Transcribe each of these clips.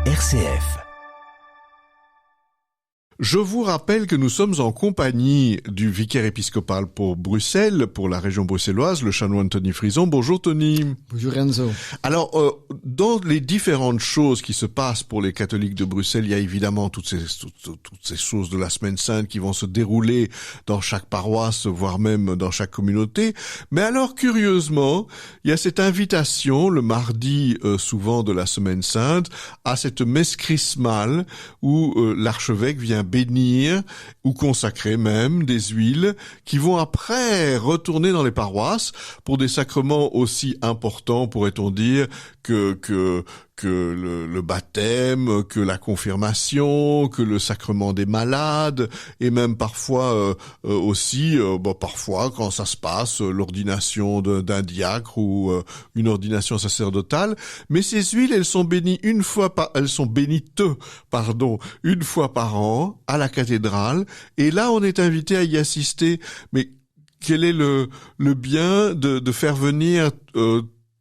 RCF. Je vous rappelle que nous sommes en compagnie du vicaire épiscopal pour Bruxelles, pour la région bruxelloise, le chanoine Tony Frison. Bonjour Tony. Bonjour Enzo. Alors, dans les différentes choses qui se passent pour les catholiques de Bruxelles, il y a évidemment toutes ces choses de la Semaine Sainte qui vont se dérouler dans chaque paroisse, voire même dans chaque communauté. Mais alors, curieusement, il y a cette invitation, le mardi souvent de la Semaine Sainte, à cette messe chrismale où l'archevêque vient bénir ou consacrer même des huiles qui vont après retourner dans les paroisses pour des sacrements aussi importants, pourrait-on dire, que le baptême, que la confirmation, que le sacrement des malades, et même parfois parfois quand ça se passe, l'ordination d'un diacre ou une ordination sacerdotale. Mais ces huiles, elles sont bénites une fois par an à la cathédrale, et là on est invité à y assister. Mais quel est le bien de faire venir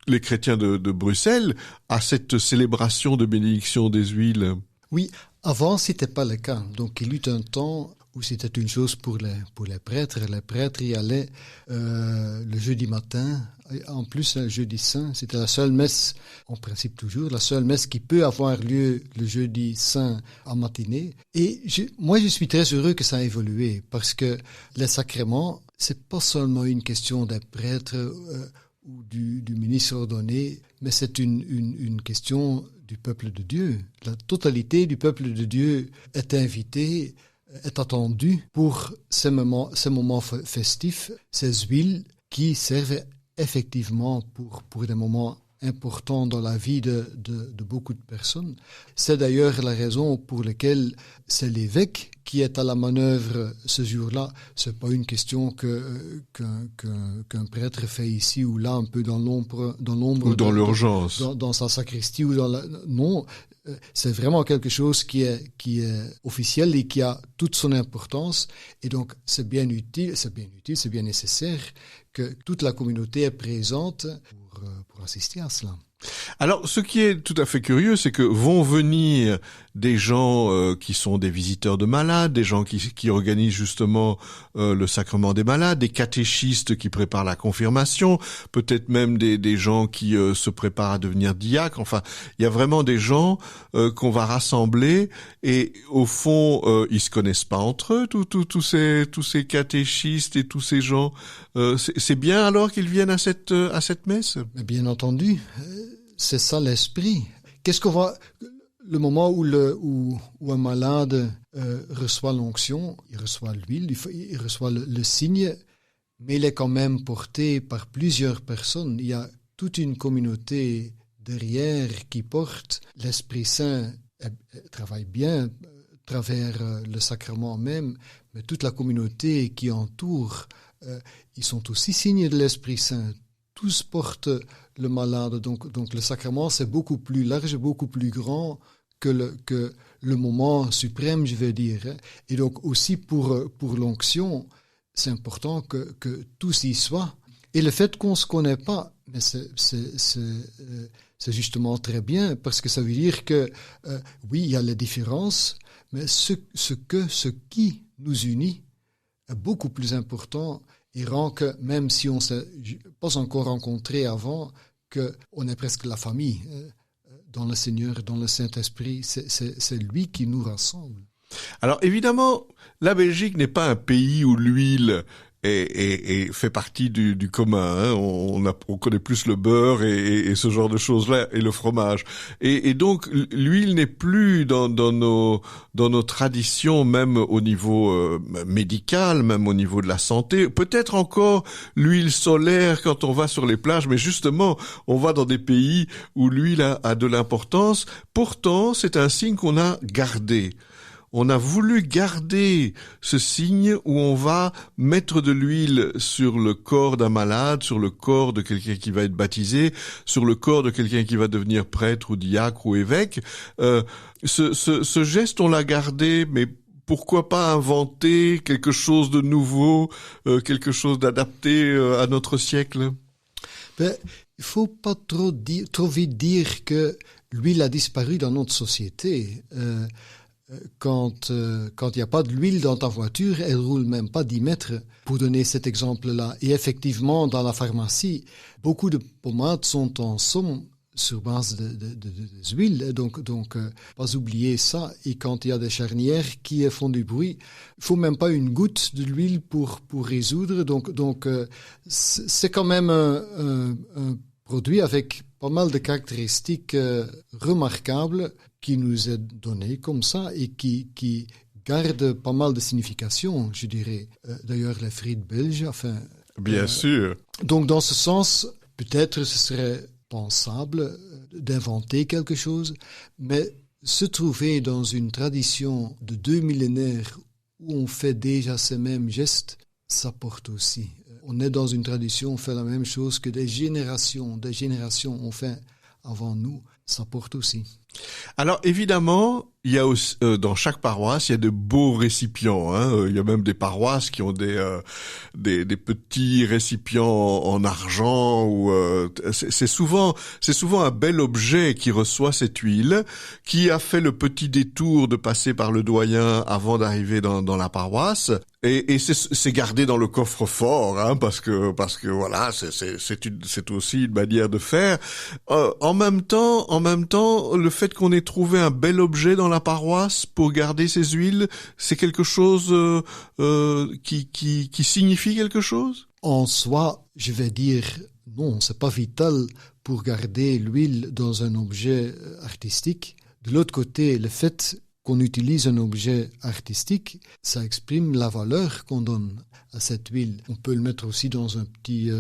les chrétiens de Bruxelles à cette célébration de bénédiction des huiles? Oui, avant c'était pas le cas. Donc il y eut un temps où c'était une chose pour les prêtres. Les prêtres y allaient le jeudi matin. En plus, le jeudi saint, c'était la seule messe, en principe toujours, la seule messe qui peut avoir lieu le jeudi saint en matinée. Et moi, je suis très heureux que ça a évolué, parce que les sacrements, c'est pas seulement une question des prêtres ou du ministre ordonné, mais c'est une question du peuple de Dieu. La totalité du peuple de Dieu est invitée, est attendue pour ces moments festifs, ces huiles qui servent effectivement pour des moments importants dans la vie de beaucoup de personnes. C'est d'ailleurs la raison pour laquelle c'est l'évêque qui est à la manœuvre ce jour-là. C'est pas une question qu'un prêtre fait ici ou là, un peu dans l'ombre ou dans l'urgence, dans sa sacristie ou non. C'est vraiment quelque chose qui est officiel et qui a toute son importance. Et donc, c'est bien utile, c'est bien nécessaire que toute la communauté est présente pour assister à cela. Alors, ce qui est tout à fait curieux, c'est que vont venir des gens qui sont des visiteurs de malades, des gens qui organisent justement le sacrement des malades, des catéchistes qui préparent la confirmation, peut-être même des gens qui se préparent à devenir diacres. Enfin, il y a vraiment des gens qu'on va rassembler, et au fond, ils se connaissent pas entre eux, tous ces catéchistes et tous ces gens. C'est bien alors qu'ils viennent à cette messe? Mais bien entendu. C'est ça l'esprit. Qu'est-ce qu'on voit le moment où un malade reçoit l'onction, il reçoit l'huile, il reçoit le signe, mais il est quand même porté par plusieurs personnes. Il y a toute une communauté derrière qui porte. L'Esprit Saint travaille bien à travers le sacrement même, mais toute la communauté qui entoure, ils sont aussi signes de l'Esprit Saint. Tous portent le malade. Donc le sacrement, c'est beaucoup plus large, beaucoup plus grand que le moment suprême, je veux dire. Et donc aussi pour l'onction, c'est important que tous y soient. Et le fait qu'on ne se connaît pas, mais c'est justement très bien, parce que ça veut dire que, oui, il y a les différences, mais ce qui nous unit est beaucoup plus important, et rend que, même si on ne s'est pas encore rencontré avant, qu'on est presque la famille dans le Seigneur, dans le Saint-Esprit. C'est lui qui nous rassemble. Alors évidemment, la Belgique n'est pas un pays où l'huile et fait partie du commun. Hein. On connaît plus le beurre et ce genre de choses-là, et le fromage. Et donc l'huile n'est plus dans nos traditions, même au niveau médical, même au niveau de la santé. Peut-être encore l'huile solaire quand on va sur les plages, mais justement, on va dans des pays où l'huile a de l'importance. Pourtant, c'est un signe qu'on a gardé. On a voulu garder ce signe où on va mettre de l'huile sur le corps d'un malade, sur le corps de quelqu'un qui va être baptisé, sur le corps de quelqu'un qui va devenir prêtre ou diacre ou évêque. Ce geste, on l'a gardé, mais pourquoi pas inventer quelque chose de nouveau, quelque chose d'adapté à notre siècle? Il faut pas trop vite dire que l'huile a disparu dans notre société. Quand il n'y a pas de l'huile dans ta voiture, elle roule même pas 10 mètres, pour donner cet exemple-là. Et effectivement, dans la pharmacie, beaucoup de pommades sont en somme sur base d'huile. Donc, pas oublier ça. Et quand il y a des charnières qui font du bruit, il faut même pas une goutte de l'huile pour résoudre. Donc, c'est quand même un produit avec pas mal de caractéristiques remarquables qui nous est donné comme ça et qui garde pas mal de signification, je dirais. D'ailleurs, les frites belges, enfin... Bien sûr. Donc, dans ce sens, peut-être ce serait pensable d'inventer quelque chose, mais se trouver dans une tradition de 2 millénaires où on fait déjà ces mêmes gestes, ça porte aussi. On est dans une tradition, on fait la même chose que des générations ont fait avant nous, ça porte aussi. Alors évidemment, il y a aussi, dans chaque paroisse, il y a de beaux récipients. Il y a même des paroisses qui ont des petits récipients en argent. Ou c'est souvent un bel objet qui reçoit cette huile, qui a fait le petit détour de passer par le doyen avant d'arriver dans la paroisse. Et c'est gardé dans le coffre-fort, parce que voilà, c'est aussi une manière de faire. En même temps, le fait qu'on ait trouvé un bel objet dans la paroisse pour garder ces huiles, c'est quelque chose qui signifie quelque chose? En soi, je vais dire non, c'est pas vital pour garder l'huile dans un objet artistique. De l'autre côté, le fait qu'on utilise un objet artistique, ça exprime la valeur qu'on donne à cette huile. On peut le mettre aussi dans un petit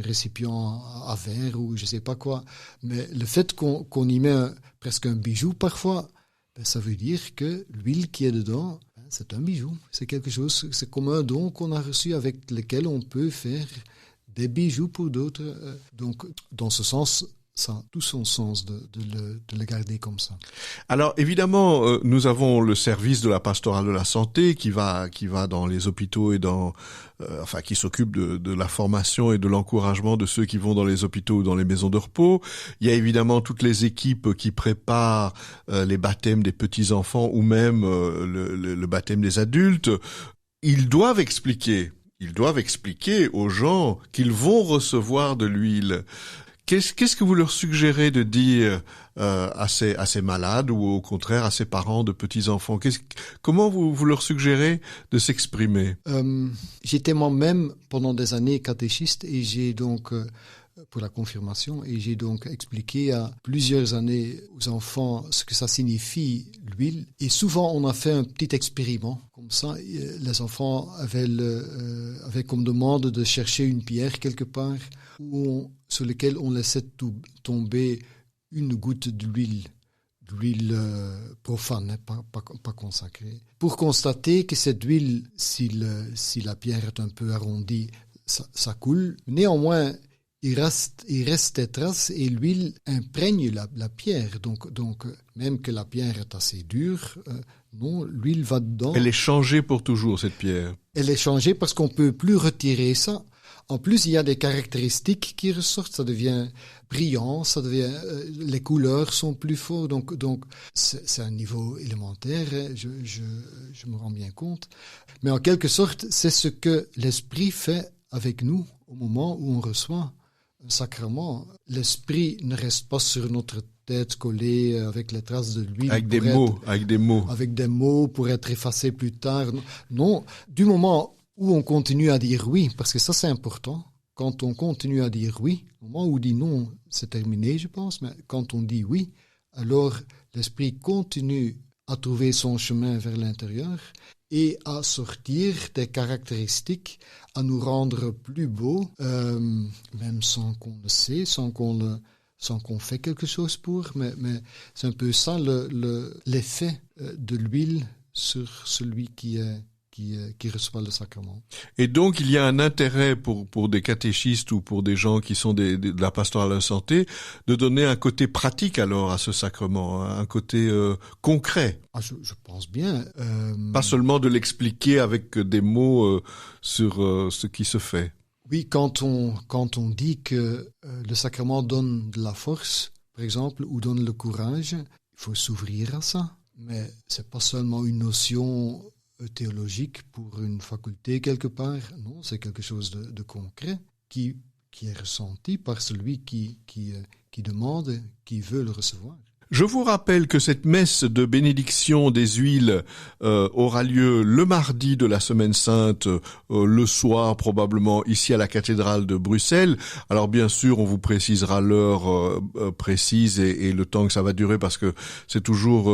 récipient à verre ou je sais pas quoi. Mais le fait qu'on y met presque un bijou parfois, ça veut dire que l'huile qui est dedans, c'est un bijou. C'est quelque chose, c'est comme un don qu'on a reçu avec lequel on peut faire des bijoux pour d'autres. Donc, dans ce sens, ça a tout son sens de le garder comme ça. Alors évidemment, nous avons le service de la pastorale de la santé qui va dans les hôpitaux et qui s'occupe de la formation et de l'encouragement de ceux qui vont dans les hôpitaux ou dans les maisons de repos. Il y a évidemment toutes les équipes qui préparent les baptêmes des petits-enfants ou même le baptême des adultes. Ils doivent expliquer aux gens qu'ils vont recevoir de l'huile. Qu'est-ce que vous leur suggérez de dire à ces malades ou au contraire à ces parents de petits-enfants? Comment vous leur suggérez de s'exprimer? J'étais moi-même pendant des années catéchiste et j'ai donc, pour la confirmation, et j'ai donc expliqué à plusieurs années aux enfants ce que ça signifie l'huile. Et souvent on a fait un petit expériment comme ça. Les enfants avaient comme demande de chercher une pierre quelque part sur lequel on laissait tomber une goutte d'huile profane, pas consacrée, pour constater que cette huile, si la pierre est un peu arrondie, ça coule. Néanmoins, il reste des traces et l'huile imprègne la pierre. Donc, même que la pierre est assez dure, non, l'huile va dedans. Elle est changée pour toujours, cette pierre. Elle est changée parce qu'on peut plus retirer ça. En plus, il y a des caractéristiques qui ressortent. Ça devient brillant, les couleurs sont plus fortes. Donc, c'est un niveau élémentaire. Je me rends bien compte. Mais en quelque sorte, c'est ce que l'Esprit fait avec nous au moment où on reçoit un sacrement. L'Esprit ne reste pas sur notre tête collée avec les traces de l'huile. Avec des mots pour être effacé plus tard. Non, du moment où on continue à dire oui, parce que ça c'est important. Quand on continue à dire oui, au moment où on dit non, c'est terminé, je pense, mais quand on dit oui, alors l'Esprit continue à trouver son chemin vers l'intérieur et à sortir des caractéristiques, à nous rendre plus beaux, même sans qu'on le sait, sans qu'on fait quelque chose pour, mais c'est un peu ça l'effet de l'huile sur celui qui reçoit le sacrement. Et donc, il y a un intérêt pour des catéchistes ou pour des gens qui sont de la pastorale de la santé de donner un côté pratique alors à ce sacrement, un côté concret. Ah, je pense bien. Pas seulement de l'expliquer avec des mots sur ce qui se fait. Oui, quand on dit que le sacrement donne de la force, par exemple, ou donne le courage. Il faut s'ouvrir à ça. Mais c'est pas seulement une notion théologique pour une faculté quelque part. Non, c'est quelque chose de concret qui est ressenti par celui qui demande, qui veut le recevoir. Je vous rappelle que cette messe de bénédiction des huiles aura lieu le mardi de la Semaine Sainte, le soir probablement ici à la cathédrale de Bruxelles. Alors bien sûr, on vous précisera l'heure précise et le temps que ça va durer parce que c'est toujours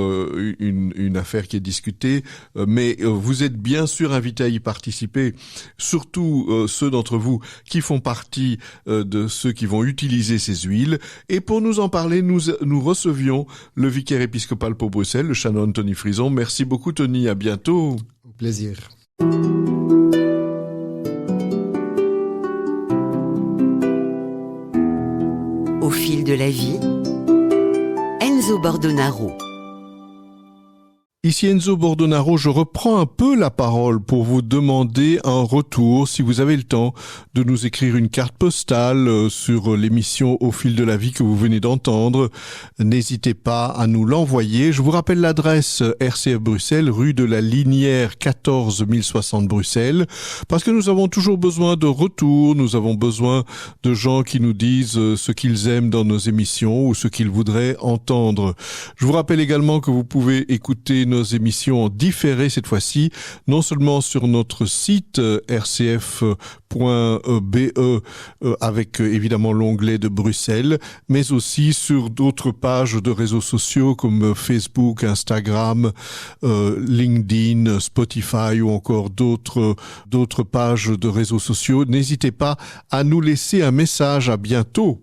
une affaire qui est discutée. Mais vous êtes bien sûr invités à y participer, surtout ceux d'entre vous qui font partie de ceux qui vont utiliser ces huiles. Et pour nous en parler, nous recevions le vicaire épiscopal pour Bruxelles, le chanoine Tony Frison. Merci beaucoup Tony, à bientôt. Au plaisir. Au fil de la vie, Enzo Bordonaro. Ici Enzo Bordonaro, je reprends un peu la parole pour vous demander un retour, si vous avez le temps, de nous écrire une carte postale sur l'émission Au fil de la vie que vous venez d'entendre. N'hésitez pas à nous l'envoyer. Je vous rappelle l'adresse RCF Bruxelles, rue de la Linière 14 1060 Bruxelles, parce que nous avons toujours besoin de retours, nous avons besoin de gens qui nous disent ce qu'ils aiment dans nos émissions ou ce qu'ils voudraient entendre. Je vous rappelle également que vous pouvez écouter nos émissions différées cette fois-ci, non seulement sur notre site rcf.be avec évidemment l'onglet de Bruxelles, mais aussi sur d'autres pages de réseaux sociaux comme Facebook, Instagram, LinkedIn, Spotify ou encore d'autres pages de réseaux sociaux. N'hésitez pas à nous laisser un message. À bientôt.